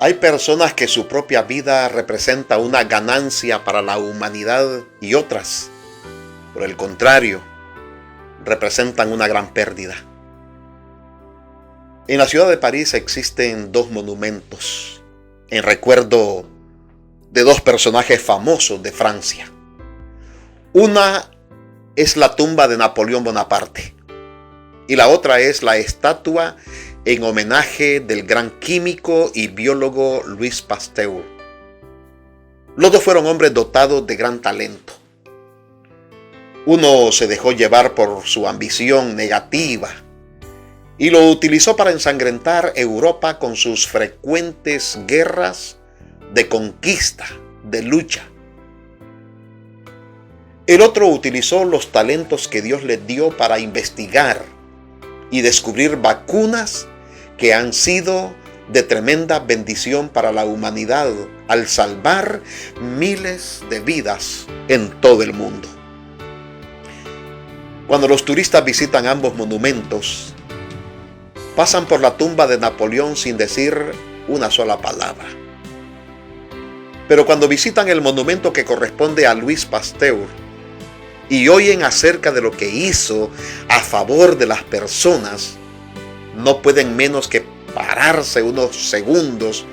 Hay personas que su propia vida representa una ganancia para la humanidad y otras, por el contrario, representan una gran pérdida. En la ciudad de París existen dos monumentos en recuerdo de dos personajes famosos de Francia. Una es la tumba de Napoleón Bonaparte y la otra es la estatua en homenaje del gran químico y biólogo Louis Pasteur. Los dos fueron hombres dotados de gran talento. Uno se dejó llevar por su ambición negativa y lo utilizó para ensangrentar Europa con sus frecuentes guerras de conquista, de lucha. El otro utilizó los talentos que Dios le dio para investigar y descubrir vacunas que han sido de tremenda bendición para la humanidad al salvar miles de vidas en todo el mundo. Cuando los turistas visitan ambos monumentos, pasan por la tumba de Napoleón sin decir una sola palabra. Pero cuando visitan el monumento que corresponde a Louis Pasteur y oyen acerca de lo que hizo a favor de las personas, no pueden menos que pararse unos segundos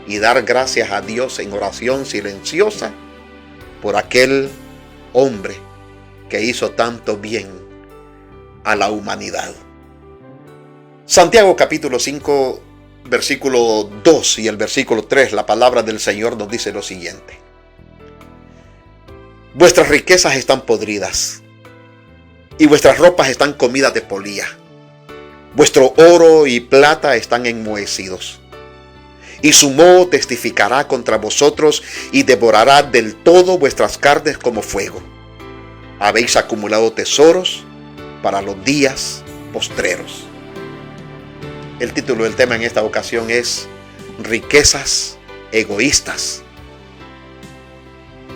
y dar gracias a Dios en oración silenciosa por aquel hombre que hizo tanto bien a la humanidad. Santiago capítulo 5, versículo 2 y el versículo 3, la palabra del Señor nos dice lo siguiente: vuestras riquezas están podridas y vuestras ropas están comidas de polilla. Vuestro oro y plata están enmohecidos, y su moho testificará contra vosotros y devorará del todo vuestras carnes como fuego. Habéis acumulado tesoros para los días postreros. El título del tema en esta ocasión es Riquezas egoístas.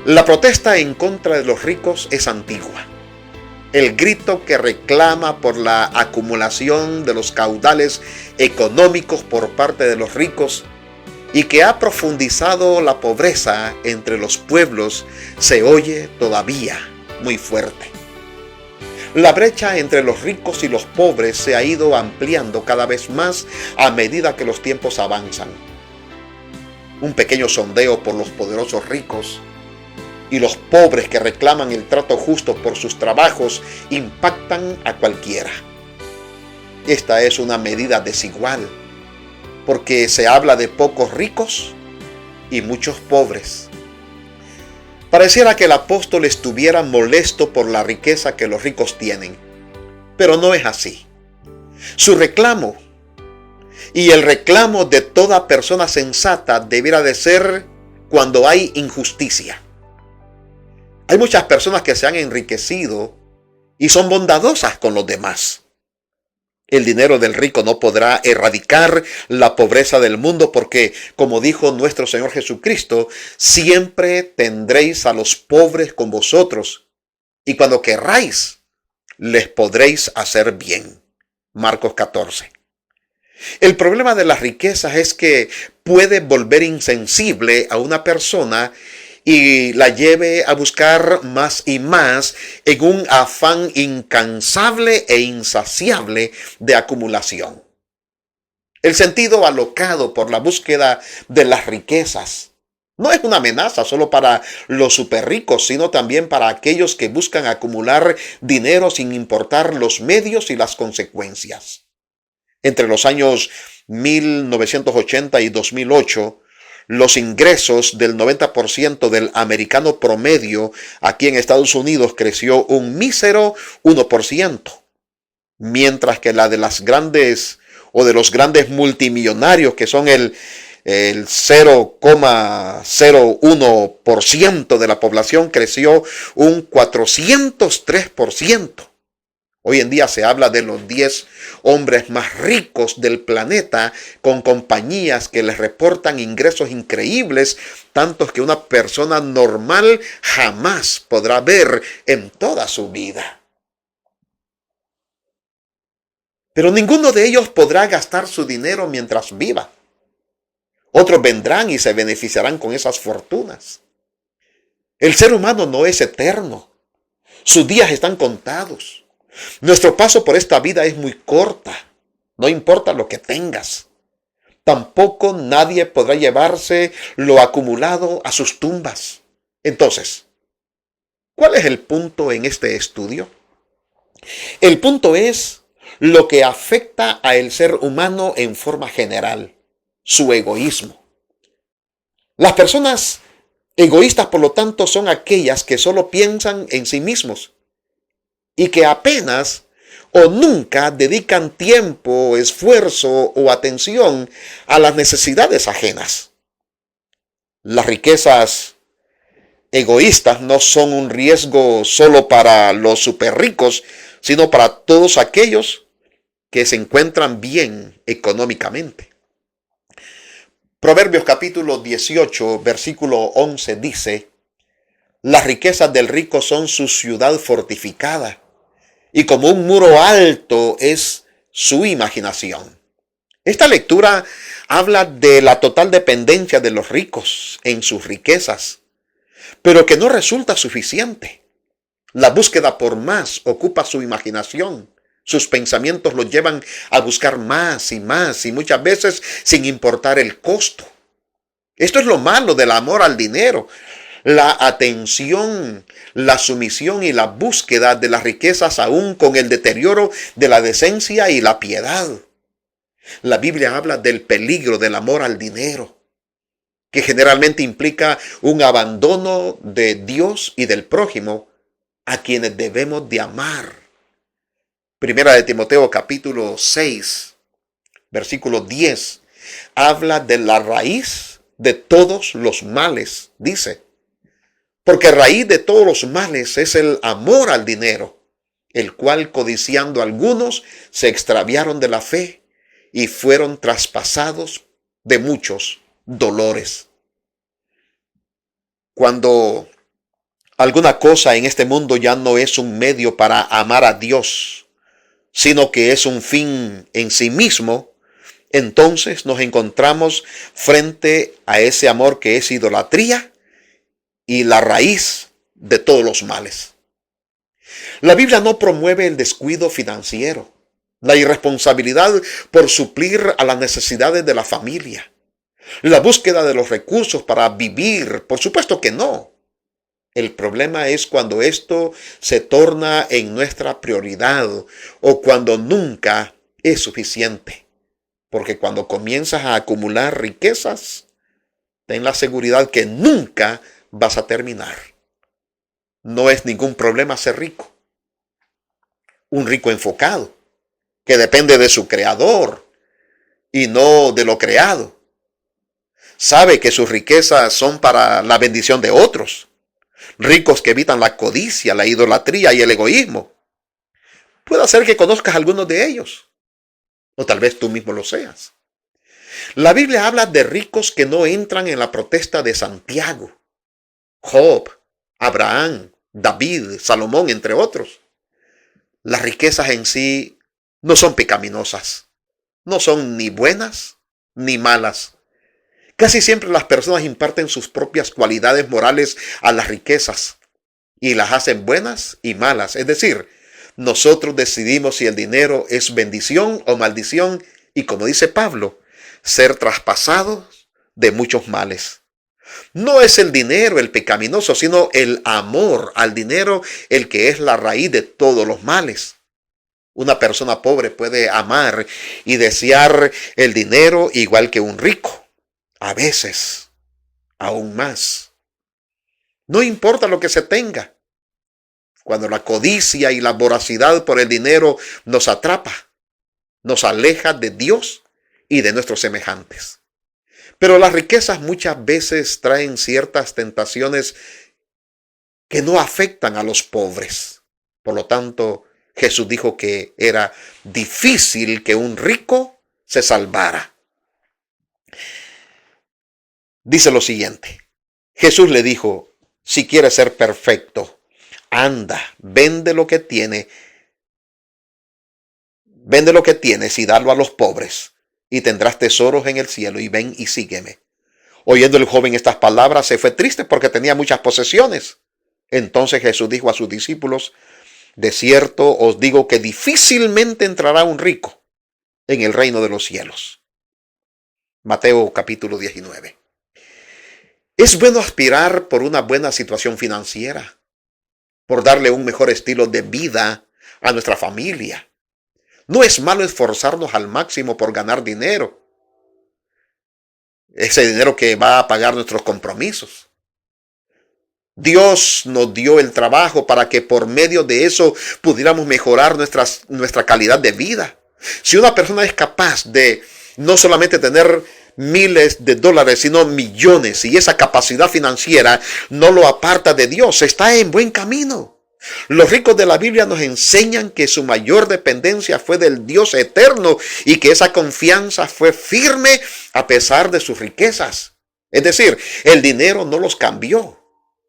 La protesta en contra de los ricos es antigua. El grito que reclama por la acumulación de los caudales económicos por parte de los ricos y que ha profundizado la pobreza entre los pueblos se oye todavía muy fuerte. La brecha entre los ricos y los pobres se ha ido ampliando cada vez más a medida que los tiempos avanzan. Un pequeño sondeo por los poderosos ricos y los pobres que reclaman el trato justo por sus trabajos impactan a cualquiera. Esta es una medida desigual, porque se habla de pocos ricos y muchos pobres. Pareciera que el apóstol estuviera molesto por la riqueza que los ricos tienen, pero no es así. Su reclamo y el reclamo de toda persona sensata debiera de ser cuando hay injusticia. Hay muchas personas que se han enriquecido y son bondadosas con los demás. El dinero del rico no podrá erradicar la pobreza del mundo porque, como dijo nuestro Señor Jesucristo, siempre tendréis a los pobres con vosotros y cuando querráis les podréis hacer bien. Marcos 14. El problema de las riquezas es que puede volver insensible a una persona y la lleve a buscar más y más en un afán incansable e insaciable de acumulación. El sentido alocado por la búsqueda de las riquezas no es una amenaza solo para los superricos, sino también para aquellos que buscan acumular dinero sin importar los medios y las consecuencias. Entre los años 1980 y 2008, los ingresos del 90% del americano promedio aquí en Estados Unidos creció un mísero 1%, mientras que la de las grandes o de los grandes multimillonarios, que son el 0,01% de la población, creció un 403%. Hoy en día se habla de los 10 hombres más ricos del planeta con compañías que les reportan ingresos increíbles, tantos que una persona normal jamás podrá ver en toda su vida. Pero ninguno de ellos podrá gastar su dinero mientras viva. Otros vendrán y se beneficiarán con esas fortunas. El ser humano no es eterno. Sus días están contados. Nuestro paso por esta vida es muy corta. No importa lo que tengas. Tampoco nadie podrá llevarse lo acumulado a sus tumbas. Entonces, ¿cuál es el punto en este estudio? El punto es lo que afecta al ser humano en forma general, su egoísmo. Las personas egoístas, por lo tanto, son aquellas que solo piensan en sí mismos y que apenas o nunca dedican tiempo, esfuerzo o atención a las necesidades ajenas. Las riquezas egoístas no son un riesgo solo para los super ricos, sino para todos aquellos que se encuentran bien económicamente. Proverbios capítulo 18, versículo 11 dice: las riquezas del rico son su ciudad fortificada, y como un muro alto es su imaginación. Esta lectura habla de la total dependencia de los ricos en sus riquezas, pero que no resulta suficiente. La búsqueda por más ocupa su imaginación. Sus pensamientos los llevan a buscar más y muchas veces sin importar el costo. Esto es lo malo del amor al dinero. La atención, la sumisión y la búsqueda de las riquezas aún con el deterioro de la decencia y la piedad. La Biblia habla del peligro del amor al dinero, que generalmente implica un abandono de Dios y del prójimo, a quienes debemos de amar. Primera de Timoteo capítulo 6, versículo 10, habla de la raíz de todos los males, dice. Porque raíz de todos los males es el amor al dinero, el cual codiciando algunos se extraviaron de la fe y fueron traspasados de muchos dolores. Cuando alguna cosa en este mundo ya no es un medio para amar a Dios, sino que es un fin en sí mismo, entonces nos encontramos frente a ese amor que es idolatría y la raíz de todos los males. La Biblia no promueve el descuido financiero, la irresponsabilidad por suplir a las necesidades de la familia, la búsqueda de los recursos para vivir, por supuesto que no. El problema es cuando esto se torna en nuestra prioridad o cuando nunca es suficiente. Porque cuando comienzas a acumular riquezas, ten la seguridad que nunca vas a terminar. No es ningún problema ser rico. Un rico enfocado, que depende de su creador y no de lo creado. Sabe que sus riquezas son para la bendición de otros. Ricos que evitan la codicia, la idolatría y el egoísmo. Puede ser que conozcas algunos de ellos, o tal vez tú mismo lo seas. La Biblia habla de ricos que no entran en la protesta de Santiago, Job, Abraham, David, Salomón, entre otros. Las riquezas en sí no son pecaminosas, no son ni buenas ni malas. Casi siempre las personas imparten sus propias cualidades morales a las riquezas y las hacen buenas y malas. Es decir, nosotros decidimos si el dinero es bendición o maldición y, como dice Pablo, ser traspasados de muchos males. No es el dinero el pecaminoso, sino el amor al dinero el que es la raíz de todos los males. Una persona pobre puede amar y desear el dinero igual que un rico. A veces, aún más. No importa lo que se tenga. Cuando la codicia y la voracidad por el dinero nos atrapa, nos aleja de Dios y de nuestros semejantes. Pero las riquezas muchas veces traen ciertas tentaciones que no afectan a los pobres. Por lo tanto, Jesús dijo que era difícil que un rico se salvara. Dice lo siguiente: Jesús le dijo, si quieres ser perfecto, anda, vende lo que tienes y dalo a los pobres, y tendrás tesoros en el cielo, y ven y sígueme. Oyendo el joven estas palabras, se fue triste porque tenía muchas posesiones. Entonces Jesús dijo a sus discípulos: de cierto os digo que difícilmente entrará un rico en el reino de los cielos. Mateo capítulo 19. Es bueno aspirar por una buena situación financiera, por darle un mejor estilo de vida a nuestra familia. No es malo esforzarnos al máximo por ganar dinero, ese dinero que va a pagar nuestros compromisos. Dios nos dio el trabajo para que por medio de eso pudiéramos mejorar nuestra calidad de vida. Si una persona es capaz de no solamente tener miles de dólares, sino millones, y esa capacidad financiera no lo aparta de Dios, está en buen camino. Los ricos de la Biblia nos enseñan que su mayor dependencia fue del Dios eterno y que esa confianza fue firme a pesar de sus riquezas. Es decir, el dinero no los cambió.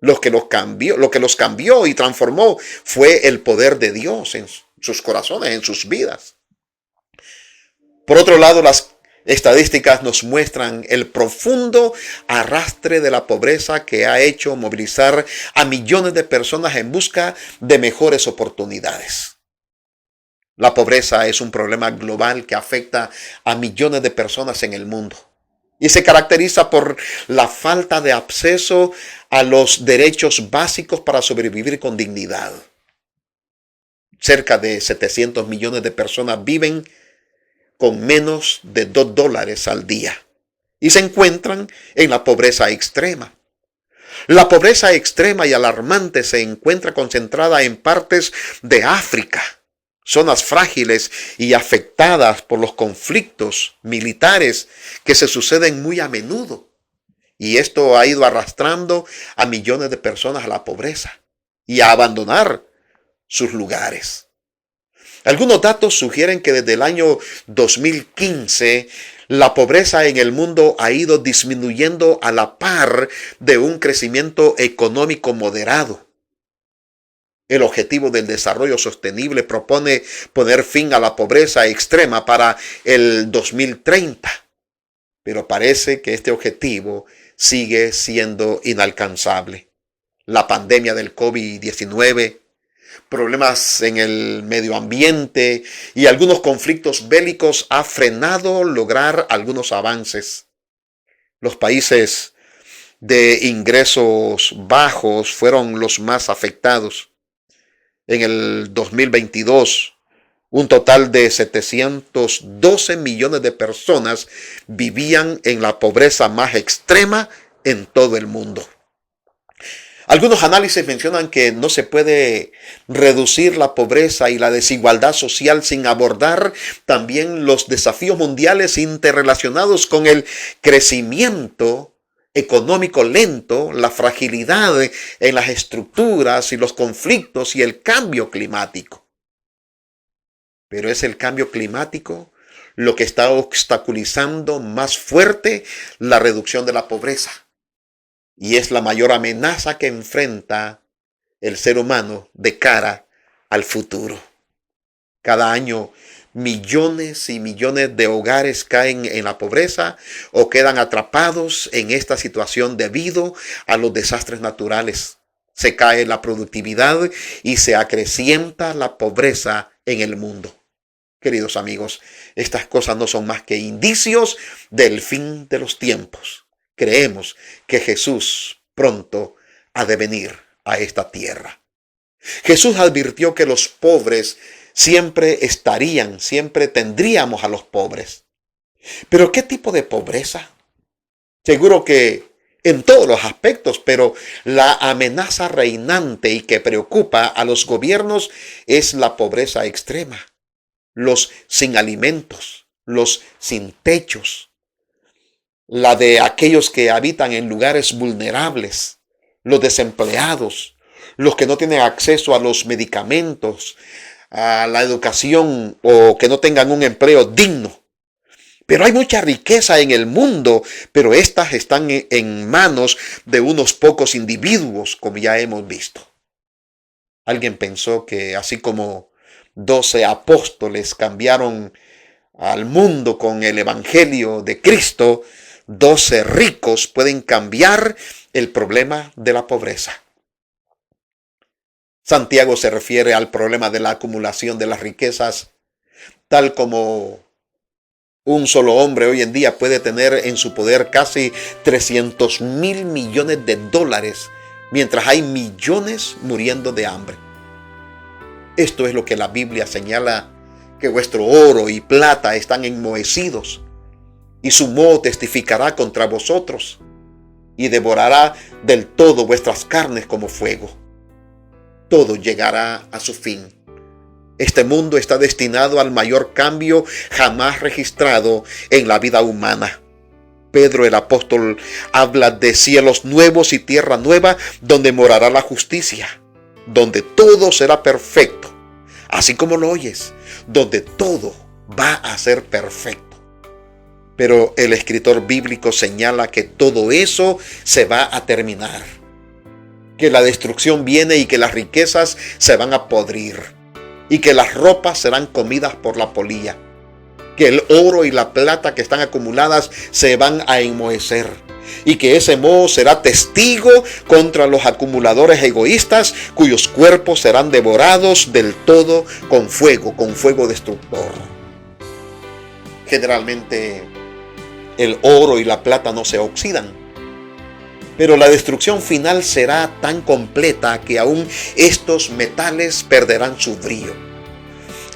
Lo que los cambió y transformó fue el poder de Dios en sus corazones, en sus vidas. Por otro lado, las estadísticas nos muestran el profundo arrastre de la pobreza que ha hecho movilizar a millones de personas en busca de mejores oportunidades. La pobreza es un problema global que afecta a millones de personas en el mundo y se caracteriza por la falta de acceso a los derechos básicos para sobrevivir con dignidad. Cerca de 700 millones de personas viven con menos de $2 al día y se encuentran en la pobreza extrema. La pobreza extrema y alarmante se encuentra concentrada en partes de África, zonas frágiles y afectadas por los conflictos militares que se suceden muy a menudo. Y esto ha ido arrastrando a millones de personas a la pobreza y a abandonar sus lugares. Algunos datos sugieren que desde el año 2015 la pobreza en el mundo ha ido disminuyendo a la par de un crecimiento económico moderado. El Objetivo del Desarrollo Sostenible propone poner fin a la pobreza extrema para el 2030, pero parece que este objetivo sigue siendo inalcanzable. La pandemia del COVID-19, problemas en el medio ambiente y algunos conflictos bélicos ha frenado lograr algunos avances. Los países de ingresos bajos fueron los más afectados. En el 2022, un total de 712 millones de personas vivían en la pobreza más extrema en todo el mundo. Algunos análisis mencionan que no se puede reducir la pobreza y la desigualdad social sin abordar también los desafíos mundiales interrelacionados con el crecimiento económico lento, la fragilidad en las estructuras y los conflictos y el cambio climático. Pero es el cambio climático lo que está obstaculizando más fuerte la reducción de la pobreza. Y es la mayor amenaza que enfrenta el ser humano de cara al futuro. Cada año, millones y millones de hogares caen en la pobreza o quedan atrapados en esta situación debido a los desastres naturales. Se cae la productividad y se acrecienta la pobreza en el mundo. Queridos amigos, estas cosas no son más que indicios del fin de los tiempos. Creemos que Jesús pronto ha de venir a esta tierra. Jesús advirtió que los pobres siempre tendríamos a los pobres. Pero ¿qué tipo de pobreza? Seguro que en todos los aspectos, pero la amenaza reinante y que preocupa a los gobiernos es la pobreza extrema. Los sin alimentos, los sin techos, la de aquellos que habitan en lugares vulnerables, los desempleados, los que no tienen acceso a los medicamentos, a la educación o que no tengan un empleo digno. Pero hay mucha riqueza en el mundo, pero estas están en manos de unos pocos individuos, como ya hemos visto. Alguien pensó que así como 12 apóstoles cambiaron al mundo con el evangelio de Cristo, 12 ricos pueden cambiar el problema de la pobreza. Santiago se refiere al problema de la acumulación de las riquezas, tal como un solo hombre hoy en día puede tener en su poder casi 300.000 millones de dólares, mientras hay millones muriendo de hambre. Esto es lo que la Biblia señala, que vuestro oro y plata están enmohecidos, y su moho testificará contra vosotros, y devorará del todo vuestras carnes como fuego. Todo llegará a su fin. Este mundo está destinado al mayor cambio jamás registrado en la vida humana. Pedro el apóstol habla de cielos nuevos y tierra nueva donde morará la justicia, donde todo será perfecto, así como lo oyes, donde todo va a ser perfecto. Pero el escritor bíblico señala que todo eso se va a terminar, que la destrucción viene y que las riquezas se van a podrir, y que las ropas serán comidas por la polilla, que el oro y la plata que están acumuladas se van a enmohecer, y que ese moho será testigo contra los acumuladores egoístas, cuyos cuerpos serán devorados del todo con fuego destructor. Generalmente el oro y la plata no se oxidan, pero la destrucción final será tan completa que aún estos metales perderán su brillo.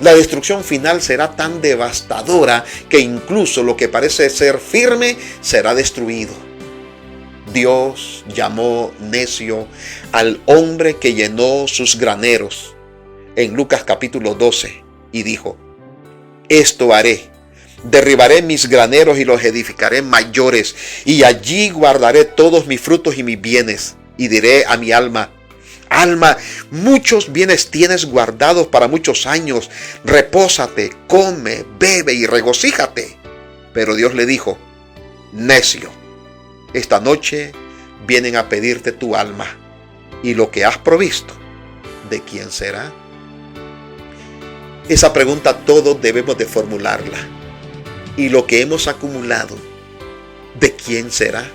La destrucción final será tan devastadora que incluso lo que parece ser firme será destruido. Dios llamó necio al hombre que llenó sus graneros en Lucas capítulo 12 y dijo: esto haré, derribaré mis graneros y los edificaré mayores, y allí guardaré todos mis frutos y mis bienes, y diré a mi alma: alma, muchos bienes tienes guardados para muchos años, repósate, come, bebe y regocíjate. Pero Dios le dijo: necio, esta noche vienen a pedirte tu alma, y lo que has provisto, ¿de quién será? Esa pregunta todos debemos de formularla. ¿Y lo que hemos acumulado, de quién será?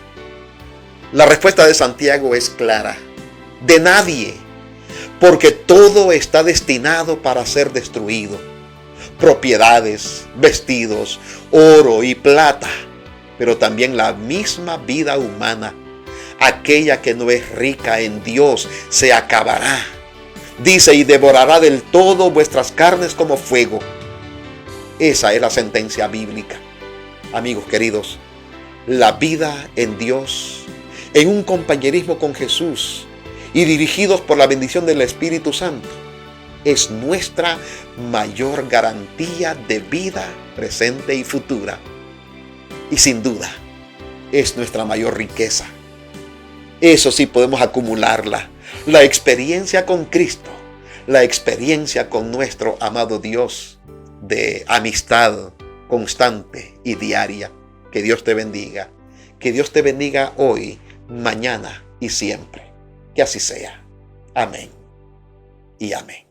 La respuesta de Santiago es clara: de nadie, porque todo está destinado para ser destruido. Propiedades, vestidos, oro y plata, pero también la misma vida humana, aquella que no es rica en Dios, se acabará. Dice: y devorará del todo vuestras carnes como fuego. Esa es la sentencia bíblica. Amigos queridos, la vida en Dios, en un compañerismo con Jesús y dirigidos por la bendición del Espíritu Santo, es nuestra mayor garantía de vida presente y futura. Y sin duda, es nuestra mayor riqueza. Eso sí podemos acumularla. La experiencia con Cristo, la experiencia con nuestro amado Dios, de amistad constante y diaria. Que Dios te bendiga. Que Dios te bendiga hoy, mañana y siempre. Que así sea. Amén y amén.